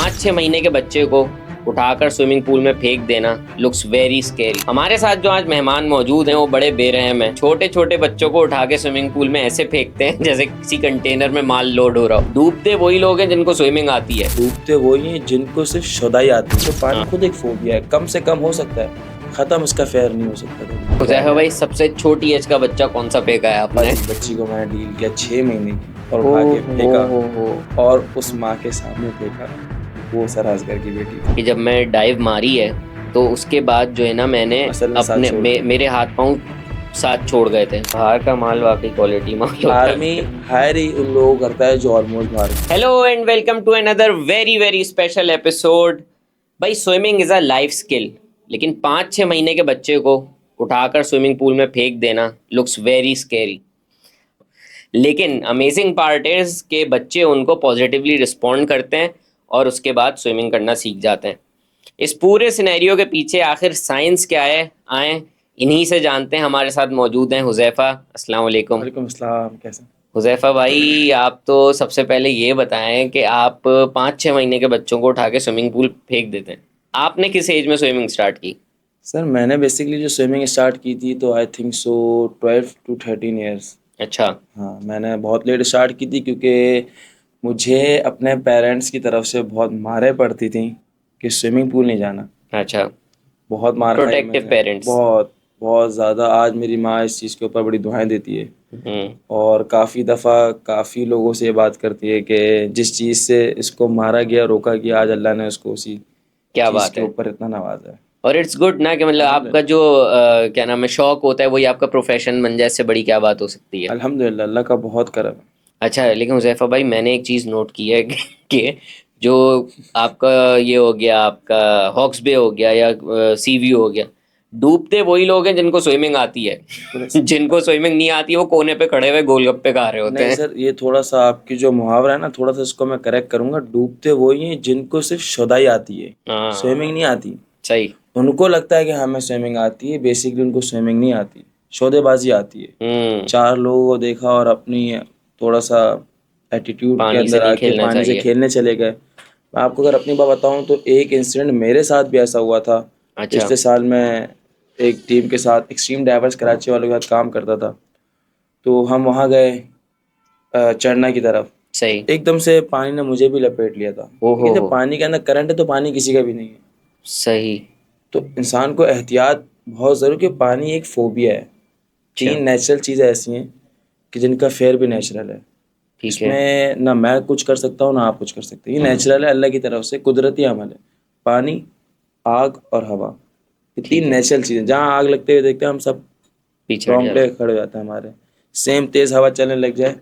5-6 महीने के बच्चे को उठाकर स्विमिंग पूल में फेंक देना लुक्स वेरी स्केरी। हमारे साथ जो आज मेहमान मौजूद हैं वो बड़े बेरहम हैं। छोटे छोटे बच्चों को उठा के स्विमिंग पूल में ऐसे फेंकते हैं जैसे किसी कंटेनर में माल लोड हो रहा हो। डूबते वही लोग हैं जिनको स्विमिंग आती है। डूबते वही हैं जिनको सिर्फ शुदाई आती है। तो पानी खुद एक फोबिया है, कम से कम हो सकता है, खत्म इसका फेयर नहीं हो सकता। हुज़ैफा भाई, सबसे छोटी एज का बच्चा कौन सा फेंका है आपने? बच्ची को मैंने डील किया 6 महीने की और उठा के फेंका और उस माँ के सामने फेंका, वो सरासगर की बेटी थी। कि जब मैं डाइव मारी है तो उसके बाद जो है ना मैंने अपने मेरे हाथ पाँव साथ छोड़ गए थे। बाहर का माल वाकई क्वालिटी माल। आर्मी हायर ही उन लोगों को करता है जो ऑलमोस्ट बाहर। Hello and welcome to another very special episode. भाई, swimming is a life skill, लेकिन 5-6 महीने के बच्चे को उठाकर स्विमिंग पूल में फेंक देना लुक्स वेरी स्केरी। लेकिन अमेजिंग पार्ट इज़ के बच्चे उनको पॉजिटिवली रिस्पॉन्ड करते हैं और उसके बाद स्विमिंग करना सीख जाते हैं। इस पूरे सिनेरियो के पीछे आखिर साइंस क्या है, आए इन्हीं से जानते हैं। हमारे साथ मौजूद हैं हुज़ैफा। अस्सलाम वालेकुम। वालेकुम अस्सलाम, कैसे? हुज़ैफा भाई, आप तो सबसे पहले ये बताएं कि आप 5-6 महीने के बच्चों को उठा के स्विमिंग पूल फेंक देते हैं। आपने किस एज में स्विमिंग स्टार्ट की? सर मैंने बेसिकली जो स्विमिंग स्टार्ट की थी तो I think so 12 to 13 years. अच्छा। हाँ, मैंने बहुत लेट स्टार्ट की थी क्योंकि मुझे अपने पेरेंट्स की तरफ से बहुत मारें पड़ती थी कि स्विमिंग पूल नहीं जाना। अच्छा, बहुत मार खाई प्रोटेक्टिव मैंने, पेरेंट्स। बहुत बहुत ज़्यादा। आज मेरी माँ इस चीज़ के ऊपर बड़ी दुआएं देती है और काफ़ी दफ़ा काफ़ी लोगों से ये बात करती है कि जिस चीज़ से इसको मारा गया, रोका गया, आज अल्लाह ने उसको उसी क्या चीज़ बात के है। ऊपर इतना नवाजा है। और इट्स गुड ना कि मतलब आपका जो क्या नाम है, शौक होता है वही आपका प्रोफेशन बन जाए। इससे बड़ी क्या बात हो सकती है। अल्हम्दुलिल्लाह, अल्लाह का बहुत करम है। अच्छा, लेकिन हुज़ैफा भाई, मैंने एक चीज़ नोट की है कि जो आपका ये हो गया, आपका हॉक्स बे हो गया या सी व्यू हो गया, डूबते वही लोग हैं जिनको स्विमिंग आती है। जिनको स्विमिंग नहीं आती है वो कोने पे खड़े हुए गोलगप्पे खा रहे होते नहीं हैं। सर, ये थोड़ा सा आपकी जो मुहावरा है ना, थोड़ा सा इसको मैं करेक्ट करूंगा। डूबते वही हैं जिनको सिर्फ शुदाई आती है, हाँ, स्विमिंग नहीं आती। सही। उनको लगता है कि हमें स्विमिंग आती है, बेसिकली उनको स्विमिंग नहीं आती, शोदेबाजी आती है। 4 लोगों को देखा और अपनी थोड़ा सा एटीट्यूड के पानी से अंदर नहीं आके खेलना पानी से चाहिए। खेलने चले गए। मैं आपको अगर अपनी बात बताऊं तो एक इंसिडेंट मेरे साथ भी ऐसा हुआ था। अच्छा। पिछले साल मैं एक टीम के साथ एक्सट्रीम डाइवर्स कराची वालों के साथ काम करता था, तो हम वहाँ गए चढ़ना की तरफ। सही। एकदम से पानी ने मुझे भी लपेट लिया था, क्योंकि जब पानी के अंदर करंट है तो पानी किसी का भी नहीं है। सही। तो इंसान को एहतियात बहुत ज़रूरी, कि पानी एक फोबिया है। 3 नेचुरल चीज़ें ऐसी हैं कि जिनका फेयर भी नेचुरल है। ठीक है। इसमें ना मैं कुछ कर सकता हूँ ना आप कुछ कर सकते हैं। ये नेचुरल है, अल्लाह की तरफ से कुदरती अमल है। पानी, आग और हवा, ये 3 नेचुरल चीज़ें। जहाँ आग लगते हुए देखते हैं हम सब पीछे रोंगटे खड़े हो जाते हैं हमारे। सेम तेज़ हवा चलने लग जाए,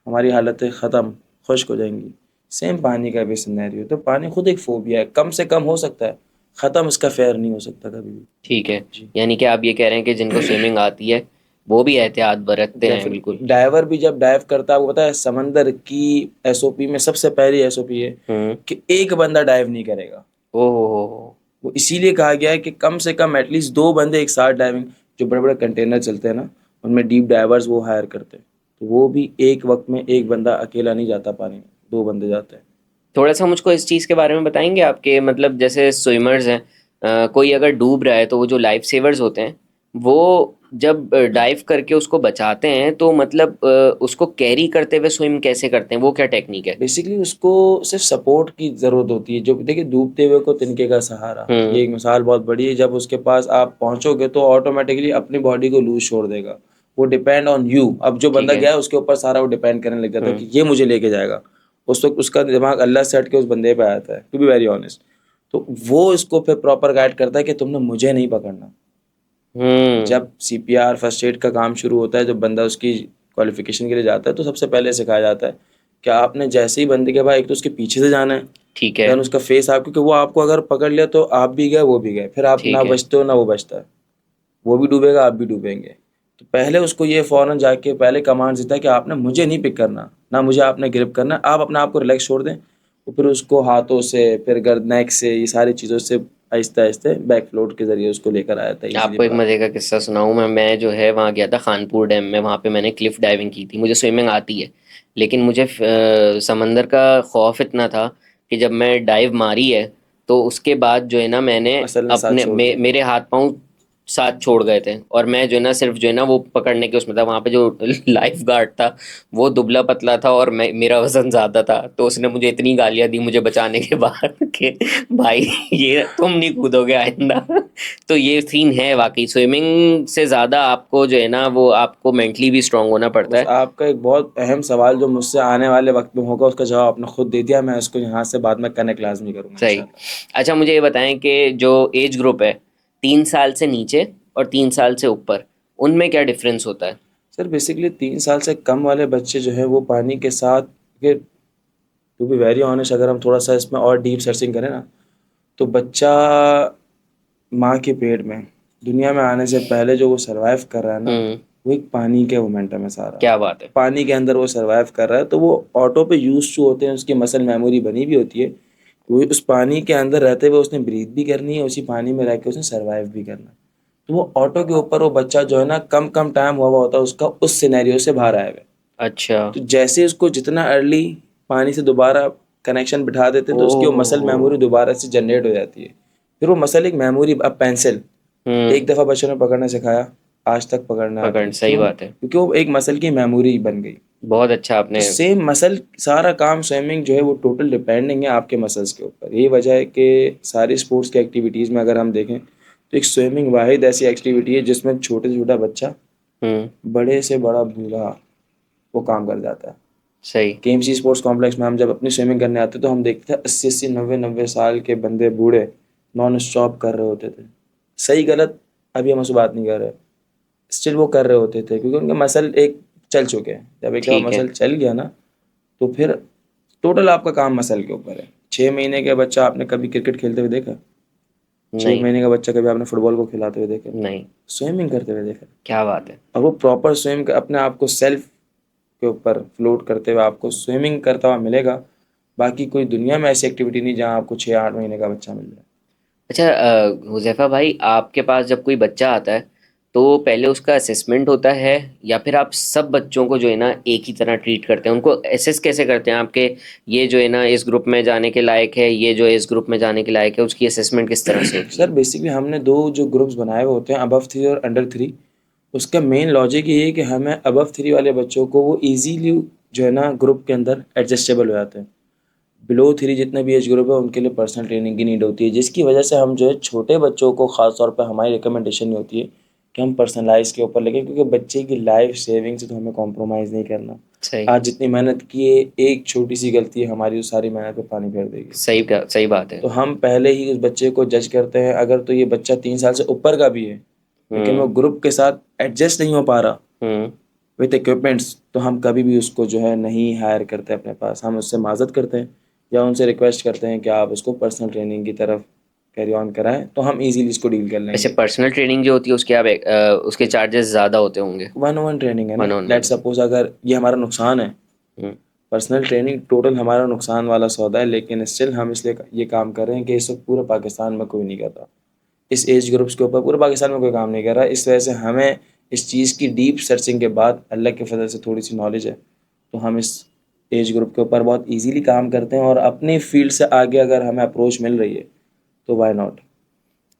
हमारी हालतें ख़त्म, खुश्क हो जाएंगी। सेम पानी का भी सिनेरियो। तो पानी खुद एक फोबिया है, कम से कम हो सकता है, ख़त्म इसका फेयर नहीं हो सकता कभी भी। ठीक है। यानी कि आप ये कह रहे हैं कि जिनको स्विमिंग आती है वो भी एहतियात बरतते हैं। बिल्कुल। डाइवर भी जब डाइव करता है, आपको पता है समंदर की एसओपी में सबसे पहली एसओपी है कि एक बंदा डाइव नहीं करेगा। ओहो। वो इसीलिए कहा गया है कि कम से कम एटलीस्ट 2 बंदे एक साथ डाइविंग, जो बड़े बड़े कंटेनर चलते हैं ना, उनमें डीप डाइवर्स वो हायर करते हैं, तो वो भी एक वक्त में एक बंदा अकेला नहीं जाता पानी में, 2 बंदे जाते हैं। थोड़ा सा मुझको इस चीज़ के बारे में बताएंगे आपके, मतलब जैसे स्विमर्स हैं, कोई अगर डूब रहा है तो वो जो लाइफ सेवर्स होते हैं वो जब डाइव करके उसको बचाते हैं तो मतलब उसको कैरी करते हुए स्विम कैसे करते हैं, वो क्या टेक्निक है? बेसिकली उसको सिर्फ सपोर्ट की ज़रूरत होती है। जो देखिए, डूबते हुए को तिनके का सहारा, ये एक मिसाल बहुत बड़ी है। जब उसके पास आप पहुंचोगे तो ऑटोमेटिकली अपनी बॉडी को लूज छोड़ देगा, वो डिपेंड ऑन यू। अब जो बंदा गया है उसके ऊपर सारा वो डिपेंड करने लग जाता है कि ये मुझे लेके जाएगा। उस वक्त उसका दिमाग अल्लाह से हट के उस बंदे पे आता है, टू बी वेरी ऑनेस्ट। तो वो इसको फिर प्रॉपर गाइड करता है कि तुमने मुझे नहीं पकड़ना। जब सीपीआर फर्स्ट एड का काम शुरू होता है, जब बंदा उसकी क्वालिफिकेशन के लिए जाता है, तो सबसे पहले सिखाया जाता है कि आपने जैसे ही बंदे के बाद एक तो उसके पीछे से जाना है, ठीक है। देन उसका फेस आप, क्योंकि वो आपको अगर पकड़ लिया तो आप भी गए वो भी गए, फिर आप ना बचते हो ना वो बचता है, वो भी डूबेगा आप भी डूबेंगे। तो पहले उसको ये फौरन जाके पहले कमांड देता है कि आपने मुझे नहीं पिक करना, ना मुझे आपने ग्रिप करना, आप अपने आप को रिलैक्स छोड़ दें। तो फिर उसको हाथों से, फिर गर्द नेक से, ये सारी चीज़ों से आहिस्ते आहिस्ते बैक फ्लोट के जरिए उसको लेकर आया था। आपको एक मज़े का किस्सा सुनाऊं मैं जो है वहाँ गया था खानपुर डैम में। वहाँ पे मैंने क्लिफ डाइविंग की थी। मुझे स्विमिंग आती है लेकिन मुझे समंदर का खौफ इतना था कि जब मैं डाइव मारी है तो उसके बाद जो है ना मैंने मसल ने साथ अपने छोड़ दिया। मेरे हाथ पांव साथ छोड़ गए थे, और मैं जो है ना सिर्फ जो है ना वो पकड़ने के उसमें था। वहां पे जो लाइफ गार्ड था वो दुबला पतला था और मेरा वजन ज्यादा था, तो उसने मुझे इतनी गालियां दी मुझे बचाने के बाद कि भाई ये तुम नहीं कूदोगे आइंदा। तो ये सीन है वाकई, स्विमिंग से ज्यादा आपको जो है ना वो आपको मेंटली भी स्ट्रांग होना पड़ता बस है। आपका एक बहुत अहम सवाल जो मुझसे आने वाले वक्त में होगा, उसका जवाब आपने खुद दे दिया। मैं इसको यहाँ से बाद में कनेक्ट लाजमी करूंगा सही। इंशाल्लाह। अच्छा मुझे ये बताएं कि जो एज ग्रुप है 3 साल से नीचे और 3 साल से ऊपर, उनमें क्या डिफरेंस होता है? सर बेसिकली 3 साल से कम वाले बच्चे जो है वो पानी के साथ, टू बी वेरी ऑनेस्ट, अगर हम थोड़ा सा इसमें और डीप सर्चिंग करें ना, तो बच्चा माँ के पेट में दुनिया में आने से पहले जो वो सरवाइव कर रहा है ना, हम्म। वो एक पानी के मोमेंटम है सारा। क्या बात है। पानी के अंदर वो सरवाइव कर रहा है, तो वो ऑटो पे यूज टू होते हैं, उसकी मसल मेमोरी बनी भी होती है। वो उस पानी के अंदर रहते हुए उसने ब्रीथ भी करनी है, उसी पानी में रह के उसने सरवाइव भी करना है। तो वो ऑटो के ऊपर वो बच्चा जो है ना, कम कम टाइम हुआ हुआ होता है उसका उस सिनेरियो से बाहर आया हुआ है। अच्छा। तो जैसे उसको जितना अर्ली पानी से दोबारा कनेक्शन बिठा देते हैं, तो उसकी वो मसल मेमोरी ओह। दोबारा से जनरेट हो जाती है। फिर वो मसल एक मेमोरी, अब पेंसिल हम्म। एक दफ़ा बच्चों ने पकड़ना सिखाया, आज तक पकड़ना आती पकड़, है। सही क्यों? बात है। क्योंकि वो एक मसल की मेमोरी बन गई। बहुत अच्छा तो आपने। सेम मसल, सारा काम स्विमिंग जो है वो टोटल डिपेंडिंग है आपके मसल्स के ऊपर। यही वजह है कि सारी स्पोर्ट्स की एक्टिविटीज़ में अगर हम देखें तो एक स्विमिंग वाहिद ऐसी एक्टिविटी है जिसमें छोटे से छोटा बच्चा, हम्म। बड़े से बड़ा बूढ़ा, वो काम कर जाता है। सही। केएमसी स्पोर्ट्स कॉम्प्लेक्स में हम जब अपनी स्विमिंग करने आते तो हम देखते थे 80-80, 90-90 साल के बंदे बूढ़े नॉन स्टॉप कर रहे होते थे। सही गलत अभी हम उस बात नहीं कर रहे, स्टिल वो कर रहे होते थे क्योंकि उनके मसल एक चल चुके हैं। जब एक दफ़ा ठीक है। मसल चल गया ना, तो फिर टोटल आपका काम मसल के ऊपर है। 6 महीने का बच्चा आपने कभी क्रिकेट खेलते हुए देखा? छः नहीं। महीने का बच्चा कभी आपने फुटबॉल को खिलाते हुए देखा? नहीं। स्विमिंग करते हुए देखा? क्या बात है। और वो प्रॉपर स्विम अपने आप को सेल्फ के ऊपर फ्लोट करते हुए आपको स्विमिंग करता हुआ मिलेगा। बाकी कोई दुनिया में ऐसी एक्टिविटी नहीं जहाँ आपको 6-8 महीने का बच्चा मिल जाए। अच्छा हुज़ैफ़ा भाई, आपके पास जब कोई बच्चा आता है तो पहले उसका असेसमेंट होता है, या फिर आप सब बच्चों को जो है ना एक ही तरह ट्रीट करते हैं? उनको असेस कैसे करते हैं आपके, ये जो है ना इस ग्रुप में जाने के लायक है, ये जो है इस ग्रुप में जाने के लायक है, उसकी असेसमेंट किस तरह से होती सर है? बेसिकली हमने दो जो ग्रुप्स बनाए हुए होते हैं, अबव 3 और अंडर 3। उसका मेन लॉजिक ये है कि हमें अबव 3 वाले बच्चों को वो इजीली जो है ना ग्रुप के अंदर एडजस्टेबल हो जाते हैं। बिलो 3 जितने भी एज ग्रुप है उनके लिए पर्सनल ट्रेनिंग की नीड होती है, जिसकी वजह से हम जो है छोटे बच्चों को ख़ास तौर पर हमारी रिकमेंडेशन ये होती है कि हम पर्सनलाइज के ऊपर लेंगे, क्योंकि बच्चे की लाइफ सेविंग से तो हमें कॉम्प्रोमाइज़ नहीं करना। सही। आज जितनी मेहनत की है, एक छोटी सी गलती है हमारी उस सारी मेहनत पे पानी फेर देगी। सही बात है। तो हम पहले ही उस बच्चे को जज करते हैं। अगर तो ये बच्चा 3 साल से ऊपर का भी है लेकिन वो हम्म। ग्रुप के साथ एडजस्ट नहीं हो पा रहा हम्म। विथ इक्विपमेंट्स, तो हम कभी भी उसको जो है नहीं हायर करते अपने पास। हम उससे माजत करते हैं या उनसे रिक्वेस्ट करते हैं कि आप उसको पर्सनल ट्रेनिंग की तरफ कैरी ऑन कराएं, तो हम इजीली इसको डील कर वैसे लेंगे। पर्सनल ट्रेनिंग जो होती है उसके आप उसके चार्जेस ज़्यादा होते होंगे? 1-on-1 ट्रेनिंग है ना। One on let one. Suppose अगर ये हमारा नुकसान है, हम्म। पर्सनल ट्रेनिंग टोटल हमारा नुकसान वाला सौदा है, लेकिन स्टिल हम इसलिए ये काम कर रहे हैं कि इस वक्त पूरे पाकिस्तान में कोई नहीं कर रहा इस एज ग्रुप्स के ऊपर। पूरे पाकिस्तान में कोई काम नहीं कर रहा। इस वजह से हमें इस चीज़ की डीप सर्चिंग के बाद अल्लाह के फजल से थोड़ी सी नॉलेज है, तो हम इस एज ग्रुप के ऊपर बहुत इजीली काम करते हैं। और अपनी फील्ड से आगे अगर हमें अप्रोच मिल रही है तो वाई नॉट।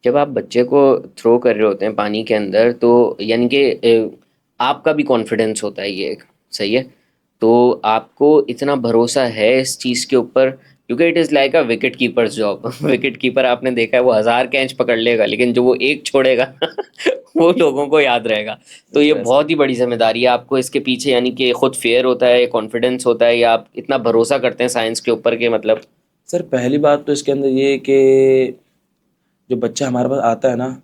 जब आप बच्चे को थ्रो कर रहे होते हैं पानी के अंदर, तो यानी कि आपका भी कॉन्फिडेंस होता है ये एक, सही है? तो आपको इतना भरोसा है इस चीज़ के ऊपर, क्योंकि it is like a wicket keepers job. Wicket keeper आपने देखा है वो 1000 कैच पकड़ लेगा, लेकिन जो वो एक छोड़ेगा वो लोगों को याद रहेगा। तो ये वैसा बहुत ही बड़ी जिम्मेदारी है आपको इसके पीछे, यानी कि खुद फेयर होता है, कॉन्फिडेंस होता है, या आप इतना भरोसा करते हैं साइंस के ऊपर के मतलब। सर पहली बात तो इसके अंदर ये है कि जो बच्चा हमारे पास आता है ना,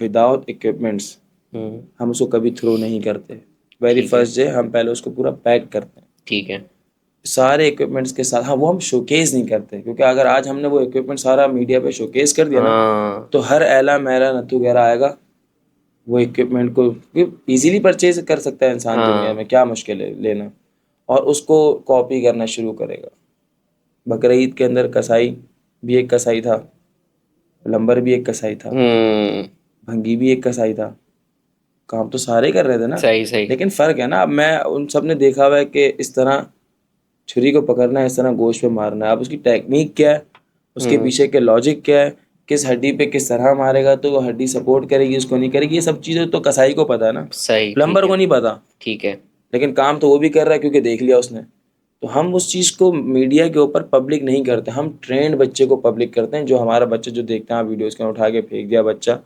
विदाउट इक्विपमेंट्स हम्म। हम उसको कभी थ्रो नहीं करते। वेरी ठीक है। फर्स्ट डे हम पहले उसको पूरा पैक करते हैं ठीक है। सारे इक्विपमेंट्स के साथ। हाँ, वो हम शोकेस नहीं करते, क्योंकि अगर आज हमने वो इक्विपमेंट सारा मीडिया पे शोकेस कर दिया ना, हाँ। तो हर एला मेला नत्थु वगैरह आएगा वो इक्विपमेंट को इजीली परचेज कर सकता है इंसान। दुनिया हाँ। में क्या मुश्किल है लेना, और उसको कॉपी करना शुरू करेगा। बकरीद के अंदर कसाई भी एक कसाई था, प्लम्बर भी एक कसाई था, हम्म। भंगी भी एक कसाई था। काम तो सारे कर रहे थे ना। सही सही। लेकिन फ़र्क है ना, अब मैं उन सब ने देखा हुआ है कि इस तरह छुरी को पकड़ना है, इस तरह गोश्त पे मारना है। अब उसकी टेक्निक क्या है, उसके पीछे के लॉजिक क्या है, किस हड्डी पे किस तरह मारेगा तो वो हड्डी सपोर्ट करेगी उसको नहीं करेगी, ये सब चीज़ें तो कसाई को पता है ना, सही, प्लम्बर ठीक को है, नहीं पता। ठीक है। लेकिन काम तो वो भी कर रहा है क्योंकि देख लिया उसने। तो हम उस चीज़ को मीडिया के ऊपर पब्लिक नहीं करते, हम ट्रेंड बच्चे को पब्लिक करते हैं। जो हमारा बच्चा जो देखता है वीडियोज़ के उठा के फेंक दिया बच्चा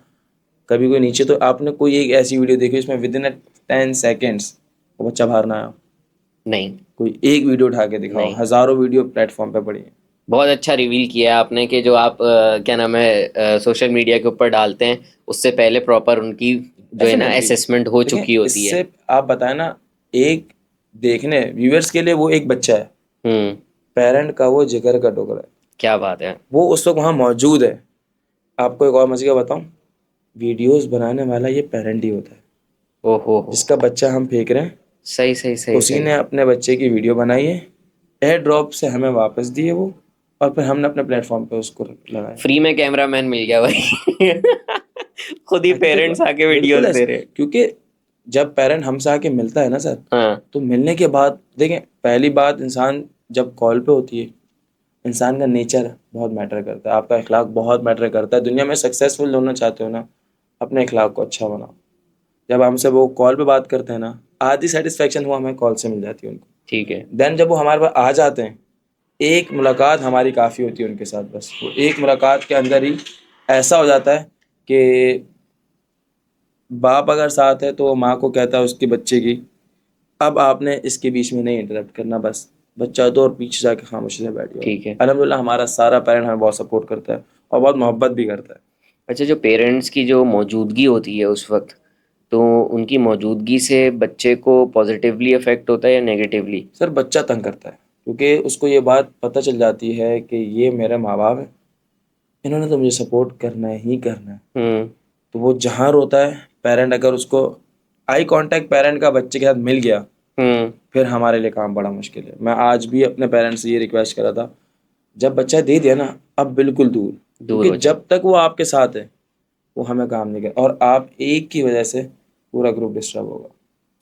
कभी कोई नीचे, तो आपने कोई एक ऐसी वीडियो देखी इसमें विद इन 10 सेकेंड्स वो बच्चा बाहर ना आया? नहीं, कोई एक वीडियो उठा के दिखाओ, नहीं। हज़ारों वीडियो प्लेटफॉर्म पे पड़ी है। बहुत अच्छा रिवील किया है आपने कि जो आप क्या नाम है सोशल मीडिया के ऊपर डालते हैं उससे पहले प्रॉपर उनकी जो है ना डेफिनेटली। असेसमेंट हो लेकिन चुकी होती है। इससे आप बताएं ना, एक देखने व्यूअर्स के लिए वो एक बच्चा है, हम्म। पेरेंट का वो जिगर का टुकड़ा है, क्या बात है। वो उस वक्त वहाँ मौजूद है। आपको एक और मज़े का बताऊं, वीडियोस बनाने वाला ये पेरेंट ही होता है। ओहो हो। जिसका बच्चा हम फेंक रहे हैं सही, सही, सही, उसी सही। ने अपने बच्चे की वीडियो बनाई है, एयर ड्रॉप से हमें वापस दिए वो, और फिर हमने अपने प्लेटफॉर्म पे उसको लगाया। फ्री में कैमरामैन मिल गया भाई। खुद ही हकीकत पेरेंट्स बात, आके बिल्कुल वीडियोस दे ऐसे। रहे हैं। क्योंकि जब पेरेंट हमसे आके मिलता है ना सर, हाँ। तो मिलने के बाद देखें, पहली बात, इंसान जब कॉल पे होती है, इंसान का नेचर बहुत मैटर करता है, आपका इखलाक बहुत मैटर करता है। दुनिया में सक्सेसफुल होना चाहते हो ना, अपने इखलाक को अच्छा बनाओ। जब हमसे वो कॉल पे बात करते हैं ना, आधी सेटिस्फेक्शन वो हमें कॉल से मिल जाती है उनको। ठीक है। देन जब वो हमारे पास आ जाते हैं, एक मुलाकात हमारी काफ़ी होती है उनके साथ। बस वो एक मुलाकात के अंदर ही ऐसा हो जाता है कि बाप अगर साथ है तो वो माँ को कहता है उसके बच्चे की, अब आपने इसके बीच में नहीं इंटरप्ट करना, बस बच्चा तो और पीछे जाके खामोशी से बैठ गया। ठीक है। अल्हम्दुलिल्लाह हमारा सारा पेरेंट हमें बहुत सपोर्ट करता है और बहुत मोहब्बत भी करता है। अच्छा, जो पेरेंट्स की जो मौजूदगी होती है उस वक्त, तो उनकी मौजूदगी से बच्चे को पॉजिटिवली अफेक्ट होता है या नेगेटिवली? सर बच्चा तंग करता है क्योंकि उसको ये बात पता चल जाती है कि ये मेरे माँ बाप है, इन्होंने तो मुझे सपोर्ट करना ही करना है। हम्म। तो वो जहाँ रोता है, पेरेंट अगर उसको आई कांटेक्ट पेरेंट का बच्चे के साथ मिल गया, हम्म। फिर हमारे लिए काम बड़ा मुश्किल है। मैं आज भी अपने पेरेंट्स से ये रिक्वेस्ट करा था, जब बच्चा दे दिया ना, अब बिल्कुल दूर, दूर क्योंकि हो जाओ। जब तक वो आपके साथ है वो हमें काम नहीं कर, और आप एक की वजह से पूरा ग्रुप डिस्टर्ब होगा।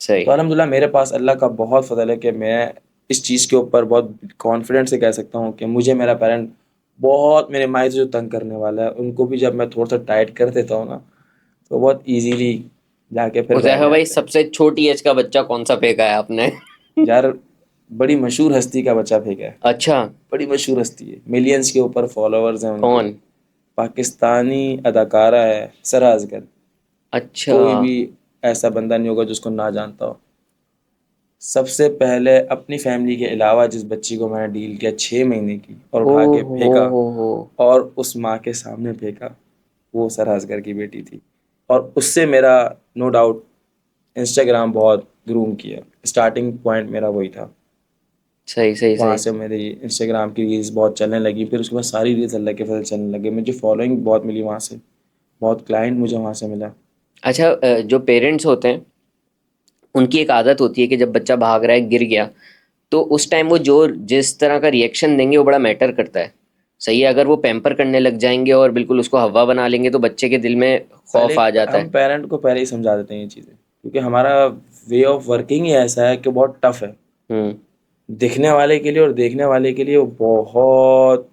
सही। तो अल्हम्दुलिल्लाह मेरे पास अल्लाह का बहुत फजल है कि मैं इस चीज़ के ऊपर बहुत कॉन्फिडेंट से कह सकता हूँ कि मुझे मेरा पेरेंट बहुत, मेरे माई से जो तंग करने वाला है उनको भी जब मैं थोड़ा सा टाइट कर देता हूँ ना, तो बहुत इजीली जाके फिर बैठ उजैफा भाई, जाते हैं। सबसे छोटी एज का बच्चा कौन सा फेंका है आपने? यार, बड़ी मशहूर हस्ती का बच्चा फेंका है। अच्छा। बड़ी मशहूर हस्ती है, मिलियंस के ऊपर फॉलोअर्स हैं उनके। कौन? पाकिस्तानी अदाकारा है सराज अजगर। अच्छा। कोई भी ऐसा बंदा नहीं होगा जिसको ना जानता हो। सबसे पहले अपनी फैमिली के अलावा जिस बच्ची को मैंने डील किया 6 महीने की और ओ उठा के फेंका, हो। और उस माँ के सामने फेंका, वो सराज अजगर की बेटी थी। और उससे मेरा नो डाउट इंस्टाग्राम बहुत ग्रूम किया, स्टार्टिंग पॉइंट मेरा वही था। सही, सही, वहाँ सही। से मेरी इंस्टाग्राम की रील्स बहुत चलने लगी, फिर उसके बाद सारी रील्स अल्लाह के फजल चलने लगे, मुझे फॉलोइंग बहुत मिली वहाँ से, बहुत क्लाइंट मुझे वहाँ से मिला। अच्छा, जो पेरेंट्स होते हैं उनकी एक आदत होती है कि जब बच्चा भाग रहा है, गिर गया, तो उस टाइम वो जो जिस तरह का रिएक्शन देंगे वो बड़ा मैटर करता है। सही है, अगर वो पैम्पर करने लग जाएंगे और बिल्कुल उसको हवा बना लेंगे तो बच्चे के दिल में पहले खौफ आ जाता हम है। पेरेंट को पहले ही समझा देते हैं ये चीज़ें, क्योंकि हमारा वे ऑफ वर्किंग ही ऐसा है कि बहुत टफ है। हम्म। दिखने वाले के लिए और देखने वाले के लिए वो बहुत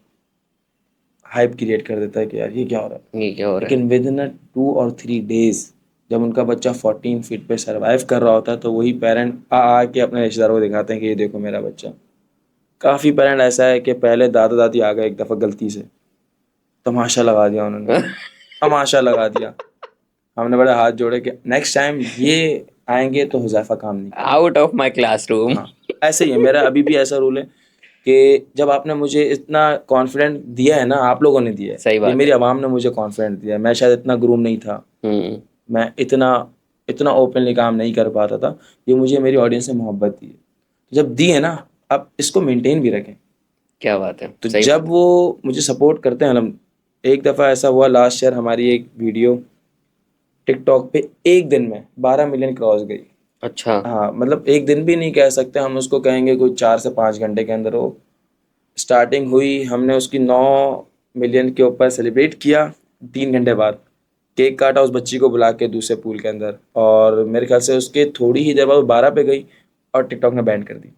हाइप क्रिएट कर देता है कि यार ये क्या हो रहा है। ये क्या हो रहा है? लेकिन विद इन 2 और 3 डेज जब उनका बच्चा 14 फीट पे सरवाइव कर रहा होता है, तो वही पेरेंट आ आ के अपने रिश्तेदारों को दिखाते हैं कि ये देखो मेरा बच्चा। काफ़ी पेरेंट ऐसा है कि पहले दादा दादी आ गए एक दफ़ा गलती से, तमाशा लगा दिया उन्होंने, तमाशा लगा दिया। हमने बड़े हाथ जोड़े कि नेक्स्ट टाइम ये आएंगे तो हुज़ैफा काम नहीं करेगा। Out of my classroom. हाँ, ऐसे ही है, मेरा अभी भी ऐसा रूल है कि जब आपने मुझे इतना कॉन्फिडेंट दिया है ना, आप लोगों ने दिया है, सही ये बात मेरी है। आवाम ने मुझे कॉन्फिडेंट दिया है। मैं शायद इतना ग्रूम नहीं था, हम्म। मैं इतना इतना ओपनली काम नहीं कर पाता था, ये मुझे मेरी ऑडियंस ने मोहब्बत दी है। तो जब दी है ना, आप इसको मेंटेन भी रखें। क्या बात है, तो सही बात जब है। वो मुझे सपोर्ट करते हैं एक दफ़ा ऐसा हुआ लास्ट ईयर, हमारी एक वीडियो टिकटॉक पे एक दिन में 12 मिलियन क्रॉस गई। अच्छा। हाँ, मतलब एक दिन भी नहीं कह सकते हम उसको, कहेंगे कोई 4 से 5 घंटे के अंदर वो स्टार्टिंग हुई। हमने उसकी 9 मिलियन के ऊपर सेलिब्रेट किया। 3 घंटे बाद केक काटा उस बच्ची को बुला के दूसरे पूल के अंदर, और मेरे ख्याल से उसके थोड़ी ही देर बाद वो 12 पे गई और टिकटॉक ने बैन कर दी।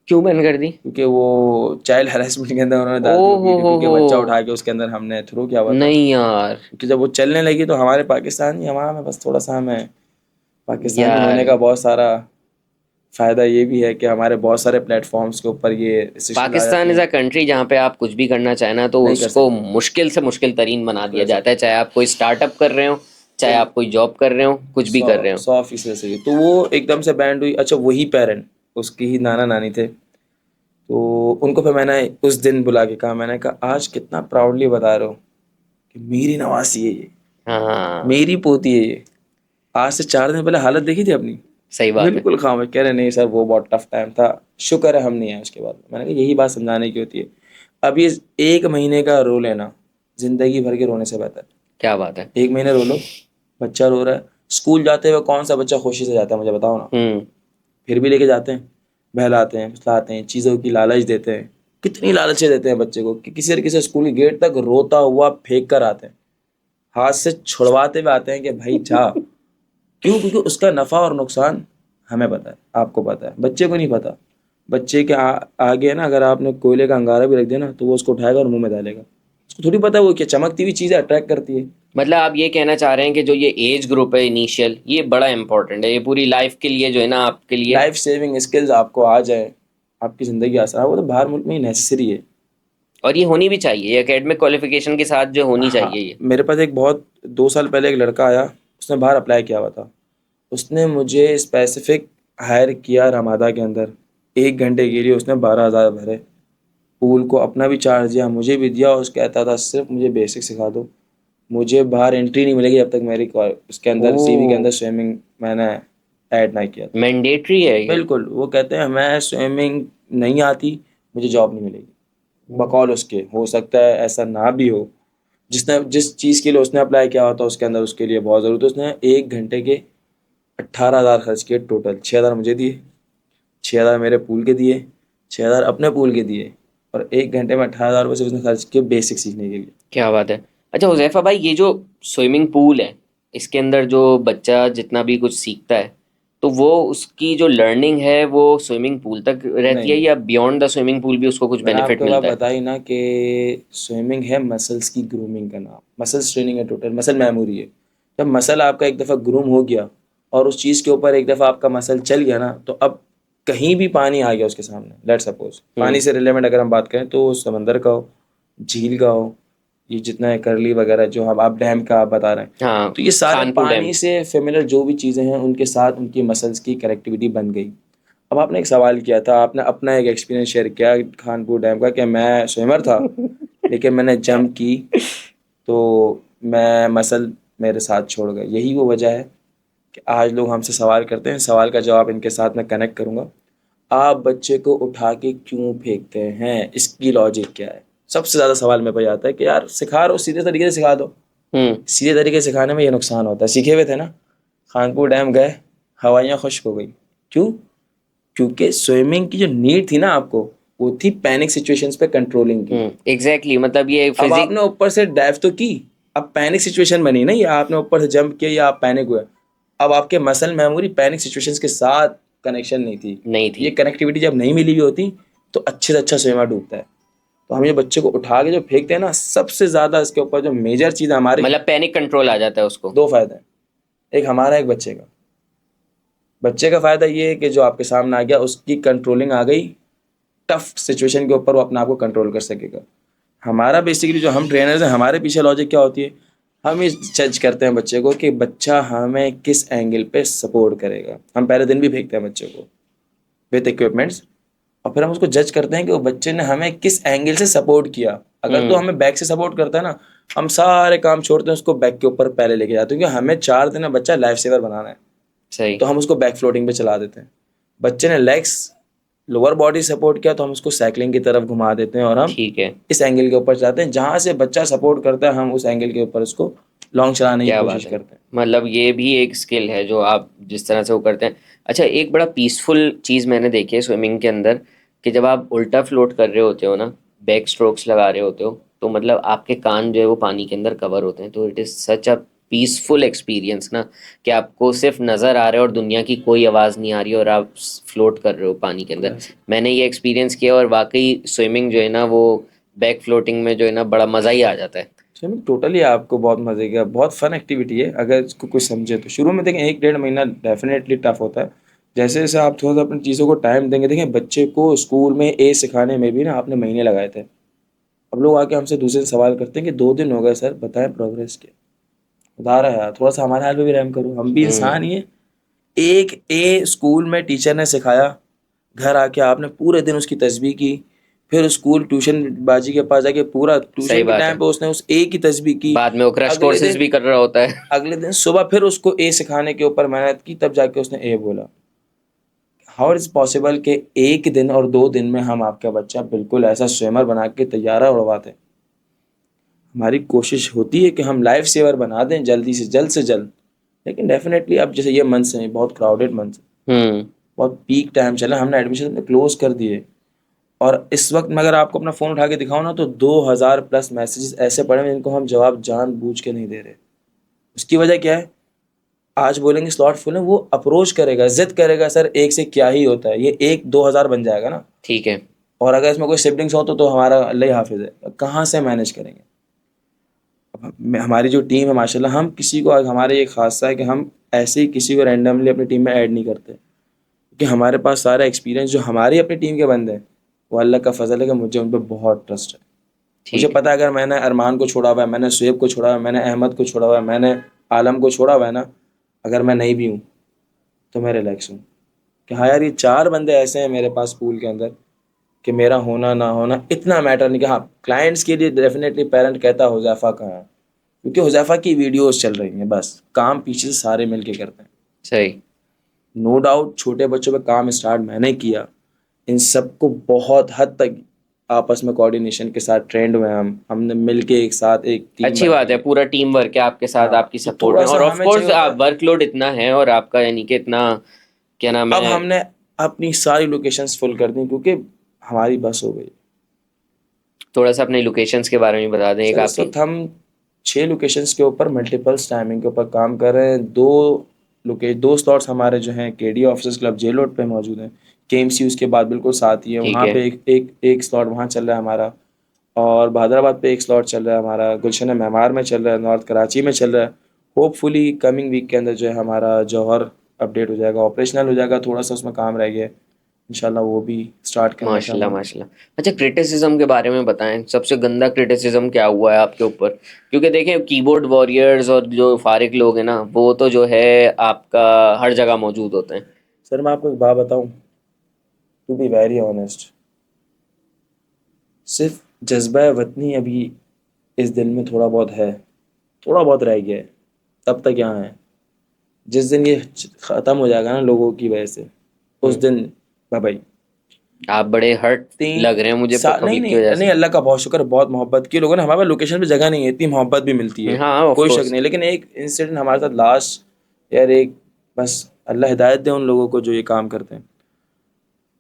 क्यों बंद कर दी? क्योंकि वो चाइल्ड हैरेसमेंट के अंदर उन्होंने डाल दी ओ वीडियो, क्योंकि हो। बच्चा उठा के उसके अंदर हमने थ्रो किया हुआ था। नहीं यार। क्योंकि जब वो चलने लगी तो हमारे पाकिस्तानी हमारा में बस थोड़ा सा हमें पाकिस्तानी यार होने का बहुत सारा फायदा ये भी है कि हमारे बहुत सारे प्लेटफॉर्म्स के ऊपर ये रिस्ट्रिक्शन आ जाती पाकिस्तान इज हैं। अ कंट्री जहाँ पे आप कुछ भी करना चाहे ना तो नहीं कर उसको सकते, मुश्किल से मुश्किल तरीन बना दिया कर जाता है, सकते। चाहे आप कोई स्टार्टअप कर रहे हो, चाहे बिल आप कोई जॉब कर रहे हो, कुछ भी सौ कर रहे हो। 100% सही। तो वो एकदम से बैंड हुई। अच्छा, वही पेरेंट उसकी ही नाना नानी थे, तो उनको फिर मैंने उस दिन बुला के कहा, मैंने कहा आज कितना प्राउडली बता रहे हो कि मेरी नवासी है ये, हाँ मेरी पोती है ये। आज से 4 दिन पहले हालत देखी थी अपनी, सही बात है। बिल्कुल खामोश। कह रहे नहीं सर वो बहुत टफ टाइम था, शुक्र है हम नहीं आए उसके बाद। मैंने कहा यही बात समझाने की होती है। अब ये 1 महीने का रो लेना जिंदगी भर के रोने से बेहतर। क्या बात है। 1 महीने रो लो, बच्चा रो रहा है। स्कूल जाते हुए कौन सा बच्चा खुशी से जाता है, मुझे बताओ ना। हम्म। फिर भी लेके जाते हैं, बहलाते हैं, फुसलाते हैं, चीज़ों की लालच देते हैं। कितनी लालचें देते हैं बच्चे को कि किसी तरीके से स्कूल के गेट तक रोता हुआ फेंक कर आते हैं, हाथ से छुड़वाते हुए आते हैं कि भाई जा। क्यों? क्योंकि उसका नफ़ा और नुकसान हमें पता है, आपको पता है, बच्चे को नहीं पता। बच्चे के आगे ना अगर आपने कोयले का अंगारा भी रख दिया ना तो वो उसको उठाएगा और मुंह में डालेगा। उसको थोड़ी पता है वो क्या चमकती हुई चीज़ें अट्रैक्ट करती है। मतलब आप ये कहना चाह रहे हैं कि जो ये एज ग्रुप है इनिशियल, ये बड़ा इंपॉर्टेंट है, ये पूरी लाइफ के लिए जो है ना आपके लिए। लाइफ सेविंग स्किल्स आपको आ जाए, आपकी ज़िंदगी आसान है, वो तो बाहर मुल्क में ही नेसेसरी है। और ये होनी भी चाहिए, ये एकेडमिक क्वालिफिकेशन के साथ जो होनी हाँ, चाहिए ये। मेरे पास एक बहुत 2 साल पहले एक लड़का आया, उसने बाहर अप्लाई किया हुआ था। उसने मुझे स्पेसिफिक हायर किया रमादा के अंदर। 1 घंटे के लिए उसने 12,000 भरे, पूल को अपना भी चार्ज दिया, मुझे भी दिया। और उस कहता था सिर्फ मुझे बेसिक सिखा दो, मुझे बाहर एंट्री नहीं मिलेगी जब तक मेरी उसके अंदर सीवी के ओ, अंदर स्विमिंग मैंने ऐड ना किया था। मैंडेटरी है ये। बिल्कुल, वो कहते हैं मैं स्विमिंग नहीं आती, मुझे जॉब नहीं मिलेगी। बकौल उसके हो सकता है ऐसा ना भी हो, जिसने जिस चीज़ के लिए उसने अप्लाई किया होता उसके अंदर उसके लिए बहुत ज़रूरत है। उसने 1 घंटे के 18,000 खर्च किए टोटल। 6,000 मुझे दिए, 6,000 मेरे पूल के दिए, 6,000 अपने पूल के दिए, और 1 घंटे में 18,000 रुपये से उसने खर्च किए बेसिक सीखने के लिए। क्या बात है। अच्छा हुज़ैफा भाई, ये जो स्विमिंग पूल है, इसके अंदर जो बच्चा जितना भी कुछ सीखता है, तो वो उसकी जो लर्निंग है वो स्विमिंग पूल तक रहती है नहीं, या बियॉन्ड द स्विमिंग पूल भी उसको कुछ मैंने बेनिफिट आपको बात मिलता है? बताई ना कि स्विमिंग है मसल्स की ग्रूमिंग का नाम, मसल्स ट्रेनिंग है, टोटल मसल मेमोरी है। जब मसल आपका एक दफ़ा ग्रूम हो गया और उस चीज़ के ऊपर एक दफ़ा आपका मसल चल गया ना, तो अब कहीं भी पानी आ गया उसके सामने, लेट सपोज पानी हम्म। से रिलेवेंट अगर हम बात करें तो समंदर का हो, झील का हो, ये जितना है करली वगैरह जो हम आप डैम का आप बता रहे हैं, हाँ, तो ये सारे खानपुर डैम। पानी से फेमिलियर जो भी चीज़ें हैं उनके साथ उनकी मसल्स की कनेक्टिविटी बन गई। अब आपने एक सवाल किया था, आपने अपना एक एक्सपीरियंस शेयर किया खानपुर डैम का कि मैं स्विमर था लेकिन मैंने जंप की तो मैं मसल मेरे साथ छोड़ गए। यही वो वजह है कि आज लोग हमसे सवाल करते हैं, सवाल का जवाब इनके साथ मैं कनेक्ट करूँगा। आप बच्चे को उठा के क्यों फेंकते हैं, इसकी लॉजिक क्या है? सबसे ज़्यादा सवाल मेरे पास आता है कि यार सिखा रहे हो सीधे तरीके से सिखा दो। हम्म। सीधे तरीके से सिखाने में ये नुकसान होता है। सीखे हुए थे ना, खानपुर डैम गए, हवाइयाँ खुश्क हो गई। क्यों? क्योंकि स्विमिंग की जो नीड थी ना आपको, वो थी पैनिक सिचुएशंस पे कंट्रोलिंग की। एग्जैक्टली, मतलब ये अब फिजिक। आपने ऊपर से डाइव तो की, अब पैनिक सिचुएशन बनी ना, या आपने ऊपर से जंप किया या आप पैनिक हुए, अब आपके मसल मेमोरी पैनिक सिचुएशंस के साथ कनेक्शन नहीं थी। नहीं ये थी। कनेक्टिविटी जब नहीं मिली हुई होती तो अच्छे से अच्छा स्विमर डूबता है। तो हम ये बच्चे को उठा के जो फेंकते हैं ना, सबसे ज़्यादा इसके ऊपर जो मेजर चीज़ है हमारी, मतलब पैनिक कंट्रोल आ जाता है उसको। 2 फायदे हैं। एक हमारा, एक बच्चे का। बच्चे का फ़ायदा ये है कि जो आपके सामने आ गया उसकी कंट्रोलिंग आ गई, टफ सिचुएशन के ऊपर वो अपने आप को कंट्रोल कर सकेगा। हमारा बेसिकली जो हम ट्रेनर्स हैं, हमारे पीछे लॉजिक क्या होती है, हम ये जज करते हैं बच्चे को कि बच्चा हमें किस एंगल पे सपोर्ट करेगा। हम पहले दिन भी फेंकते हैं बच्चे को विद इक्विपमेंट्स, और फिर हम उसको जज करते हैं कि वो बच्चे ने हमें किस एंगल से सपोर्ट किया। अगर तो हमें बैक से सपोर्ट करता है ना, हम सारे काम छोड़ते हैं, उसको बैक के ऊपर पहले लेके जाते हैं, क्योंकि हमें 4 दिन में बच्चा लाइफ सेवर बनाना है। सही। तो हम उसको बैक फ्लोटिंग पे चला देते हैं। बच्चे ने लेग्स लोअर बॉडी सपोर्ट किया तो हम उसको साइकिलिंग की तरफ घुमा देते हैं, और हम ठीक है। इस एंगल के ऊपर जाते हैं जहाँ से बच्चा सपोर्ट करता है, हम उस एंगल के ऊपर उसको लॉन्ग चलाने की क्या कोशिश बात है। करते हैं। मतलब ये भी एक स्किल है जो आप जिस तरह से वो करते हैं। अच्छा, एक बड़ा पीसफुल चीज़ मैंने देखी है स्विमिंग के अंदर, कि जब आप उल्टा फ्लोट कर रहे होते हो ना, बैक स्ट्रोक्स लगा रहे होते हो, तो मतलब आपके कान जो है वो पानी के अंदर कवर होते हैं, तो it is such a peaceful experience ना, कि आपको सिर्फ नज़र आ रहा है और दुनिया की कोई आवाज़ नहीं आ रही और आप फ्लोट कर रहे हो पानी के अंदर। मैंने ये एक्सपीरियंस किया और वाकई स्विमिंग जो है ना वो बैक फ्लोटिंग में जो है ना बड़ा मज़ा ही आ जाता है। स्विमिंग टोटली आपको बहुत मजे का, बहुत फन एक्टिविटी है अगर इसको कुछ समझे तो। शुरू में देखें 1-1.5 महीना डेफिनेटली टफ होता है। जैसे जैसे आप थोड़ा सा अपनी चीज़ों को टाइम देंगे, देखें बच्चे को स्कूल में सिखाने में भी ना आपने महीने लगाए थे। अब लोग आके हमसे दूसरे दिन सवाल करते हैं कि 2 दिन हो गए सर, बताएं प्रोग्रेस क्या। बता रहा है यार, थोड़ा सा हमारे हाल पे भी रहम करो, हम भी इंसान ही हैं। एक स्कूल में टीचर ने सिखाया, घर आके आपने पूरे दिन उसकी तस्बीह की, फिर स्कूल ट्यूशन बाजी के पास जाके पूरा सही ट्यूशन के बात टाइम है। पे उसने उस की तस्बीह की। बाद में वो क्रश अगले कोर्सेज दिन भी कर रहा होता है। अगले दिन सुबह फिर उसको सिखाने के ऊपर मेहनत की, तब जाके उसने बोला। हाउ इज पॉसिबल कि 1 दिन और 2 दिन में हम आपका बच्चा बिल्कुल ऐसा स्विमर बना के तैयारा उड़वाते हैं। हमारी कोशिश होती है कि हम लाइफ सेवर बना दें जल्दी से जल्द। लेकिन डेफिनेटली अब जैसे ये मंथ्स हैं, बहुत क्राउडेड मंथ्स, बहुत पीक टाइम चला, हमने एडमिशन क्लोज कर दिए। और इस वक्त मैं अगर आपको अपना फ़ोन उठा के दिखाऊँ ना तो 2000+ मैसेजेस ऐसे पड़े हैं जिनको हम जवाब जानबूझ के नहीं दे रहे। उसकी वजह क्या है? आज बोलेंगे स्लॉट फुल है, वो अप्रोच करेगा, जिद करेगा, सर एक से क्या ही होता है, ये 1-2000 बन जाएगा ना। ठीक है। और अगर इसमें कोई सिबलिंग्स हो तो हमारा अल्लाह ही हाफिज़ है, कहाँ से मैनेज करेंगे। हमारी जो टीम है माशाल्लाह, हम किसी को, हमारे ये खासा है कि हम ऐसे ही किसी को रैंडमली अपनी टीम में ऐड नहीं करते, क्योंकि हमारे पास सारा एक्सपीरियंस जो हमारी अपनी टीम के बंदे हैं वो अल्लाह का फजल है कि मुझे उन पर बहुत ट्रस्ट है। मुझे ठीक है। पता है अगर मैंने अरमान को छोड़ा हुआ है, मैंने शुएब को छोड़ा हुआ है, मैंने अहमद को छोड़ा हुआ है, मैंने आलम को छोड़ा हुआ है ना, अगर मैं नहीं भी हूँ तो मैं रिलैक्स हूँ कि हाँ यार ये 4 बंदे ऐसे हैं मेरे पास पूल के अंदर कि मेरा होना ना होना इतना मैटर नहीं। कि हाँ क्लाइंट्स के लिए डेफिनेटली पेरेंट कहता हुज़ैफा कहाँ है, क्योंकि हुज़ैफा की वीडियोस चल रही हैं, बस काम पीछे से सारे मिलके करते हैं। सही। नो डाउट छोटे बच्चों पे काम स्टार्ट मैंने किया, इन सबको बहुत हद तक आपस में कोऑर्डिनेशन के साथ ट्रेंड हुए, हमने मिलके एक साथ एक टीम अच्छी बात है, बनाई है। पूरा टीम वर्क है आपके साथ, हाँ आपकी तो सपोर्ट थोड़ा में, सा और ऑफ हमें चाहिए कोर्स होता है। वर्कलोड इतना है और आपका यानी कि इतना, क्या नाम अब है। हमने अपनी सारी लोकेशंस फुल कर दी क्योंकि हमारी बस हो गई। थोड़ा सा अपने लोकेशंस के बारे में बता दें एक सर इस आपकी। वक्त हम 6 लोकेशंस के ऊपर मल्टीपल्स टाइमिंग के ऊपर काम कर रहे हैं। दो स्लॉट्स हमारे जो हैं KD officers club jail road पे मौजूद हैं। केएमसी उसके बाद बिल्कुल साथ ही है, ठीक वहाँ है। पे एक स्लॉट वहाँ चल रहा है हमारा। और बहादराबाद पे एक स्लॉट चल रहा है हमारा, गुलशन मेमार में चल रहा है, नॉर्थ कराची में चल रहा है। होपफुली कमिंग वीक के अंदर जो है हमारा जौहर अपडेट हो जाएगा, ऑपरेशनल हो जाएगा, थोड़ा सा उसमें काम रह गया है, इंशाल्लाह वो भी स्टार्ट करने का माशाल्लाह मन। माशाल्लाह। अच्छा, क्रिटिसिज्म के बारे में बताएं, सबसे गंदा क्रिटिसिज्म क्या हुआ है आपके ऊपर? क्योंकि देखें कीबोर्ड वॉरियर्स और जो फारिक लोग हैं ना, वो तो जो है आपका हर जगह मौजूद होते हैं। सर मैं आपको एक बात बताऊं, टू बी वेरी ऑनेस्ट, सिर्फ जज्बा वतनी अभी इस दिल में थोड़ा बहुत है, थोड़ा बहुत रह गया है, तब तक यहाँ है। जिस दिन ये ख़त्म हो जाएगा ना लोगों की वजह से, उस हम्म। दिन बाय बाय। आप बड़े हर्ट लग रहे हैं मुझे नहीं पब्लिक की नहीं वजह नहीं, से। अल्लाह का बहुत शुक्र, बहुत मोहब्बत की लोगों ने। हमारे पास लोकेशन पे जगह नहीं है, इतनी मोहब्बत भी मिलती है, हाँ, ऑफ कोई शक कोर्स। नहीं। लेकिन एक इंसिडेंट हमारे साथ लास्ट, यार एक, बस अल्लाह हिदायत दे उन लोगों को जो ये काम करते हैं।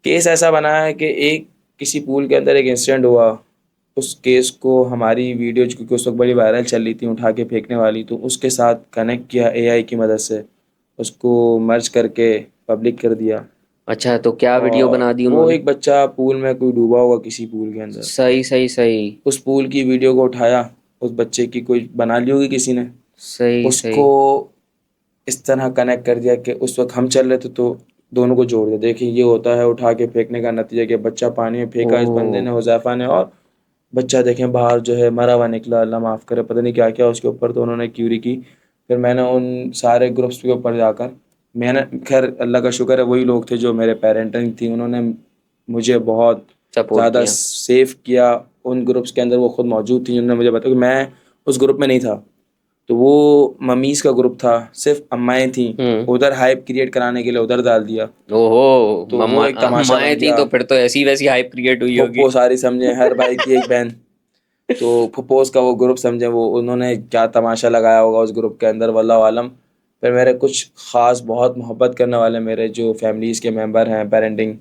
केस ऐसा बना है कि एक किसी पूल के अंदर एक इंसिडेंट हुआ, उस केस को हमारी वीडियो क्योंकि उस वक्त बड़ी वायरल चल रही थी, उठा के फेंकने वाली, तो उसके साथ कनेक्ट किया एआई की मदद से, उसको मर्ज करके पब्लिक कर दिया। अच्छा, तो क्या वीडियो और बना दी वो उन्होंने? एक बच्चा पूल में कोई डूबा होगा किसी पूल के अंदर, सही सही सही। उस पूल की वीडियो को उठाया, उस बच्चे की कोई बना ली होगी किसी ने, सही उसको सही। इस तरह कनेक्ट कर दिया कि उस वक्त हम चल रहे थे तो दोनों को जोड़ दिया। देखिए ये होता है उठा के फेंकने का नतीजा, कि बच्चा पानी में फेंका इस बंदे ओह। ने, हुज़ैफा ने, और बच्चा देखें बाहर जो है मरा हुआ निकला, अल्लाह माफ़ करे, पता नहीं क्या क्या उसके ऊपर। तो उन्होंने क्यूरी की। फिर मैंने उन सारे ग्रुप्स के ऊपर जाकर, मैंने, खैर अल्लाह का शुक्र है वही लोग थे जो मेरे पेरेंटिंग थी, उन्होंने मुझे बहुत सपोर्ट ज़्यादा किया। सेव किया। उन ग्रुप्स के अंदर वो खुद मौजूद थी, जिन्होंने मुझे बताया कि मैं उस ग्रुप में नहीं था, तो वो ममीज़ का ग्रुप था, सिर्फ अम्माएँ थीं, उधर हाइप क्रिएट कराने के लिए उधर डाल दिया। ओहो। तो वो मम्मा एक तमाशा माएँ बन थी गया। तो फिर तो ऐसी वैसी हाइप क्रिएट हुई होगी। फुप्पो सारी समझे, हर भाई की एक बहन, तो फुप्पोस का वो ग्रुप समझे, वो उन्होंने क्या तमाशा लगाया होगा उस ग्रुप के अंदर, वल्लाह आलम। फिर मेरे कुछ ख़ास बहुत मोहब्बत करने वाले मेरे जो फैमिलीज़ के मेंबर हैं पेरेंटिंग,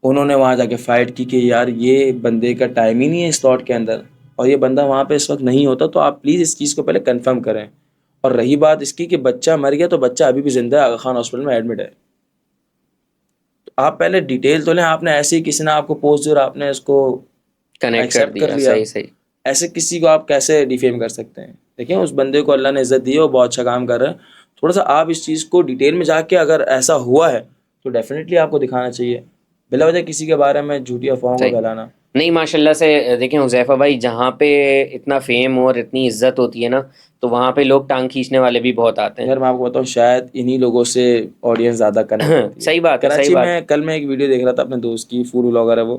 उन्होंने वहाँ जाके फ़ाइट की कि यार ये बंदे का टाइम ही नहीं है स्लॉट के अंदर, और ये बंदा वहाँ पे इस वक्त नहीं होता, तो आप प्लीज़ इस चीज़ को पहले कंफर्म करें। और रही बात इसकी कि बच्चा मर गया तो बच्चा अभी भी जिंदा है, आगा खान हॉस्पिटल में एडमिट है। तो आप पहले डिटेल तो लें, आपने ऐसे ही किसी ने आपको पोस्ट दी और आपने इसको कनेक्ट कर एक्सेप्ट कर दिया, लिया, सही सही। ऐसे किसी को आप कैसे डिफेम कर सकते हैं? देखिए उस बंदे को अल्लाह ने इज्जत दी है, वो बहुत अच्छा काम कर रहा है। थोड़ा सा आप इस चीज़ को डिटेल में जाके अगर ऐसा हुआ है तो डेफिनेटली आपको दिखाना चाहिए, बिला वजह किसी के बारे में झूठी अफवाहों को सही। फैलाना। नहीं माशाल्लाह से देखें हुज़ैफा भाई, जहाँ पे इतना फेम और इतनी इज्जत होती है ना, तो वहाँ पे लोग टांग खींचने वाले भी बहुत आते हैं। यार मैं आपको बताऊँ, शायद इन्हीं लोगों से ऑडियंस ज़्यादा कनेक्ट होती है। सही बात है, सही कराची बात। में कल मैं एक वीडियो देख रहा था अपने दोस्त की, फूड ब्लॉगर है वो,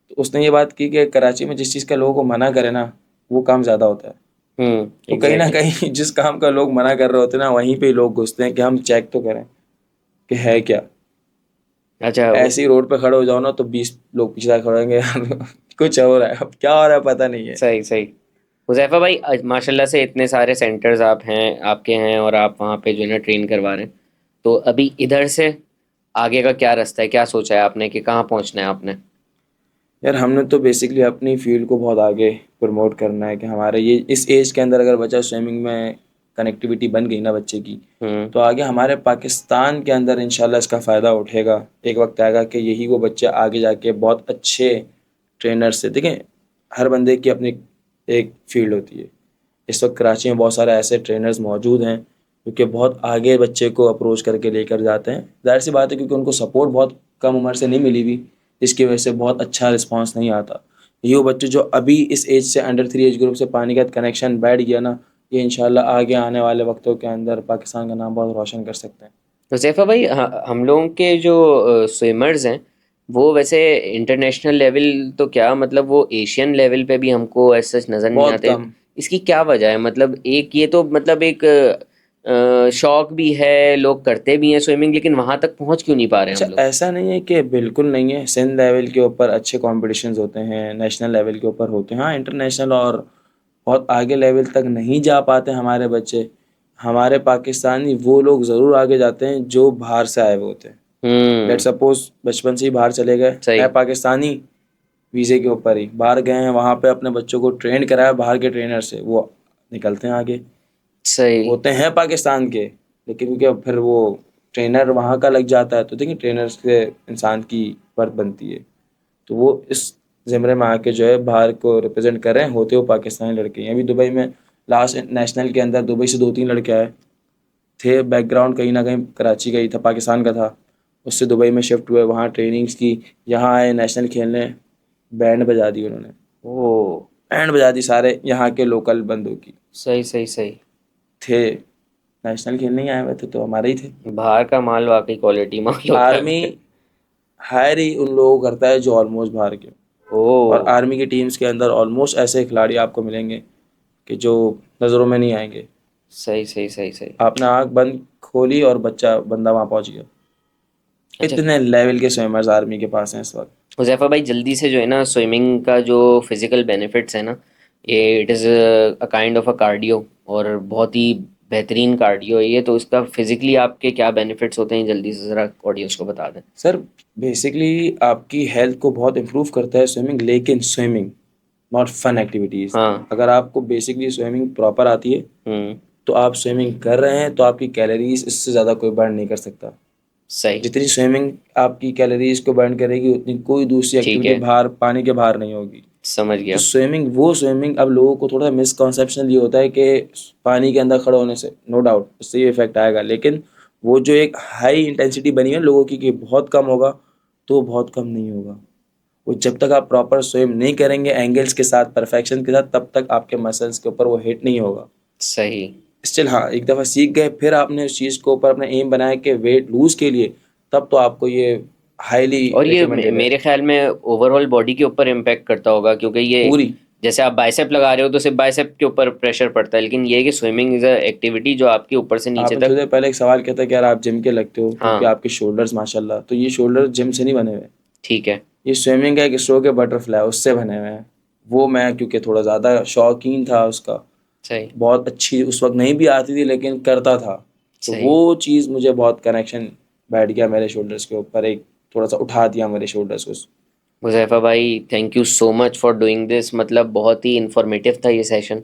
तो उसने ये बात की कि कराची में जिस चीज़ का लोगों को मना करे ना, वो काम ज़्यादा होता है। तो कहीं ना एग्जैक्टली। कहीं जिस काम का लोग मना कर रहे होते हैं ना, वहीं पे लोग घुसते हैं कि हम चेक तो करें कि है क्या। अच्छा ऐसे ही रोड पे खड़े हो जाओ ना तो 20 लोग पीछे खड़े होंगे यार कुछ हो रहा है, अब क्या हो रहा है पता नहीं है। सही सही। हुज़ैफा भाई माशाल्लाह से इतने सारे सेंटर्स आप हैं, आपके हैं, और आप वहाँ पे जो है ना ट्रेन करवा रहे हैं, तो अभी इधर से आगे का क्या रास्ता है, क्या सोचा है आपने कि कहाँ पहुँचना है आपने? यार हमने तो बेसिकली अपनी फील्ड को बहुत आगे प्रमोट करना है कि हमारे ये इस एज के अंदर अगर बच्चा स्विमिंग में कनेक्टिविटी बन गई ना बच्चे की, हम्म। तो आगे हमारे पाकिस्तान के अंदर इंशाल्लाह इसका फ़ायदा उठेगा। एक वक्त आएगा कि यही वो बच्चे आगे जाके बहुत अच्छे ट्रेनर से, देखें हर बंदे की अपनी एक फील्ड होती है। इस वक्त कराची में बहुत सारे ऐसे ट्रेनर्स मौजूद हैं जो कि बहुत आगे बच्चे को अप्रोच करके लेकर जाते हैं। जाहिर सी बात है क्योंकि उनको सपोर्ट बहुत कम उम्र से नहीं मिली हुई, जिसकी वजह से बहुत अच्छा रिस्पांस नहीं आता। ये वो बच्चे जो अभी इस एज से अंडर 3 एज ग्रुप से पानी का कनेक्शन बैठ गया ना, ये इंशाल्लाह आगे आने वाले वक्तों के अंदर पाकिस्तान का नाम बहुत रोशन कर सकते हैं। हुज़ैफा भाई, हम लोगों के जो स्विमर्स हैं, वो वैसे इंटरनेशनल लेवल तो क्या, मतलब वो एशियन लेवल पे भी हमको ऐसा नज़र नहीं बहुत आते। कम। इसकी क्या वजह है? मतलब एक ये तो मतलब एक शौक भी है, लोग करते भी हैं स्विमिंग, लेकिन वहां तक पहुंच क्यों नहीं पा रहे अच्छा हम लोग? ऐसा नहीं है कि बिल्कुल नहीं है, सिंध लेवल के ऊपर अच्छे कॉम्पिटिशन्स होते हैं, नेशनल लेवल के ऊपर होते हैं, हाँ इंटरनेशनल और बहुत आगे लेवल तक नहीं जा पाते हमारे बच्चे। हमारे पाकिस्तानी वो लोग ज़रूर आगे जाते हैं जो बाहर से आए हुए होते हैं। लेट हम्म। सपोज बचपन से ही बाहर चले गए, है सही पाकिस्तानी, वीज़े के ऊपर ही बाहर गए हैं, वहाँ पे अपने बच्चों को ट्रेन कराया बाहर के ट्रेनर से, वो निकलते हैं आगे। सही। होते हैं पाकिस्तान के, लेकिन क्योंकि फिर वो ट्रेनर वहाँ का लग जाता है, तो देखिए ट्रेनर से इंसान की वर्थ बनती है। तो वो इस ज़िम्मे में आके जो है बाहर को रिप्रेजेंट कर रहे हैं, होते हो पाकिस्तानी लड़के हैं। अभी दुबई में लास्ट नेशनल के अंदर दुबई से 2-3 लड़के आए थे, बैकग्राउंड कहीं ना कहीं कराची का ही था, पाकिस्तान का था, उससे दुबई में शिफ्ट हुए, वहाँ ट्रेनिंग्स की, यहाँ आए नेशनल खेलने, बैंड बजा दी उन्होंने, ओ। बैंड बजा दी सारे यहाँ के लोकल बंदों की। सही सही सही। थे नेशनल खेलने ही आए हुए थे तो हमारे ही थे। बाहर का माल वाकई क्वालिटी माल होता है आर्मी भाई। हायर ही उन लोगों को करता है जो ऑलमोस्ट बाहर के, ओ। और आर्मी की टीम्स के अंदर ऑलमोस्ट ऐसे खिलाड़ी आपको मिलेंगे कि जो नज़रों में नहीं आएंगे। सही सही सही सही। आपने आँख बंद खोली और बंदा वहाँ पहुँच गया। अच्छा इतने लेवल के स्विमर्स आर्मी के पास हैं इस वक्त। हुज़ैफा भाई, जल्दी से जो है ना स्विमिंग का जो फिजिकल बेनिफिट्स है ना, ये it is a kind of a cardio, और बहुत ही बेहतरीन कार्डियो है ये। तो इसका फिजिकली आपके क्या बेनिफिट्स होते हैं, जल्दी से ज़रा ऑडियंस को बता दें। सर बेसिकली आपकी हेल्थ को बहुत इम्प्रूव करता है स्विमिंग, लेकिन स्विमिंग नॉट फन एक्टिविटीज़। हाँ। अगर आपको बेसिकली स्विमिंग प्रॉपर आती है हम्म। तो आप स्विमिंग कर रहे हैं तो आपकी कैलोरीज इससे ज़्यादा कोई बर्न नहीं कर सकता। सही। जितनी स्विमिंग आपकी कैलोरीज को बर्न करेगी उतनी कोई दूसरी ठीक एक्टिविटी है, बाहर पानी के बाहर नहीं होगी। समझ तो गया। स्विमिंग अब लोगों को थोड़ा मिसकॉन्सेप्शन ये होता है कि पानी के अंदर खड़े होने से नो डाउट उससे ये इफेक्ट आएगा, लेकिन वो जो एक हाई इंटेंसिटी बनी है लोगों की कि बहुत कम होगा, तो बहुत कम नहीं होगा। वो जब तक आप प्रॉपर स्विम नहीं करेंगे एंगल्स के साथ, परफेक्शन के साथ, तब तक आपके मसल्स के ऊपर वो हिट नहीं होगा। सही। स्टिल हाँ, एक दफ़ा सीख गए फिर आपने उस चीज़ को ऊपर अपना एम बनाया कि वेट लूज के लिए, तब तो आपको ये हाईली और ये रिकमेंडेड है। मेरे ख्याल में ओवरऑल बॉडी के ऊपर इम्पेक्ट करता होगा, क्योंकि ये पूरी जैसे आप बाइसेप लगा रहे हो तो सिर्फ बाइसेप के ऊपर प्रेशर पड़ता है, लेकिन ये है कि स्विमिंग इज़ अ एक्टिविटी जो आपके ऊपर से नीचे आपने थोड़ी तक। देर पहले एक सवाल किया था कि यार आप जिम के लगते हो क्योंकि हाँ। आपके शोल्डर्स माशाल्लाह, तो ये शोल्डर जिम से नहीं बने हुए। ठीक है। ये स्विमिंग का एक स्ट्रोक है बटरफ्लाई, उससे बने हुए हैं। वो मैं क्योंकि थोड़ा ज़्यादा शौकीन था उसका, सही बहुत अच्छी उस वक्त नहीं भी आती थी लेकिन करता था, तो सही। वो चीज़ मुझे बहुत कनेक्शन बैठ गया मेरे शोल्डर्स के ऊपर, एक थोड़ा सा उठा दिया मेरे शोल्डर्स को। मुजैफा भाई, thank you so much for doing this, मतलब बहुत ही इंफॉर्मेटिव था ये सेशन।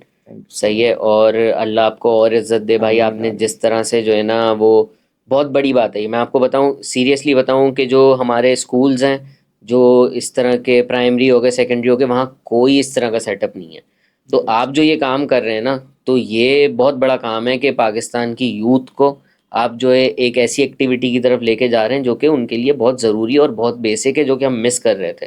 सही है। और अल्लाह आपको और इज्जत दे भाई, आमीन, आपने आमीन। जिस तरह से जो है ना, वो बहुत बड़ी बात है ये। मैं आपको बताऊं, सीरियसली बताऊं, कि जो हमारे स्कूल्स हैं, जो इस तरह के प्राइमरी हो गए, सेकेंडरी हो गए, वहाँ कोई इस तरह का सेटअप नहीं है। तो Yes. आप जो ये काम कर रहे हैं ना, तो ये बहुत बड़ा काम है कि पाकिस्तान की यूथ को आप जो है एक ऐसी एक्टिविटी की तरफ लेके जा रहे हैं जो कि उनके लिए बहुत ज़रूरी और बहुत बेसिक है, जो कि हम मिस कर रहे थे।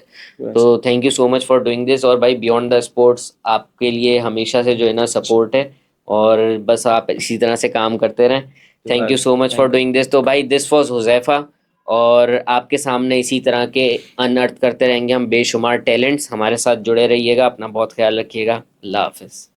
तो Yes. Thank you so much for doing this. और भाई, बियॉन्ड द स्पोर्ट्स आपके लिए हमेशा से जो है ना सपोर्ट है, और बस आप इसी तरह से काम करते रहें। Thank you so much for thank you. Doing this. तो भाई, दिस वॉज हुजैफा, और आपके सामने इसी तरह के अनअर्थ करते रहेंगे हम बेशुमार टैलेंट्स। हमारे साथ जुड़े रहिएगा, अपना बहुत ख्याल रखिएगा। अल्लाह हाफिज़।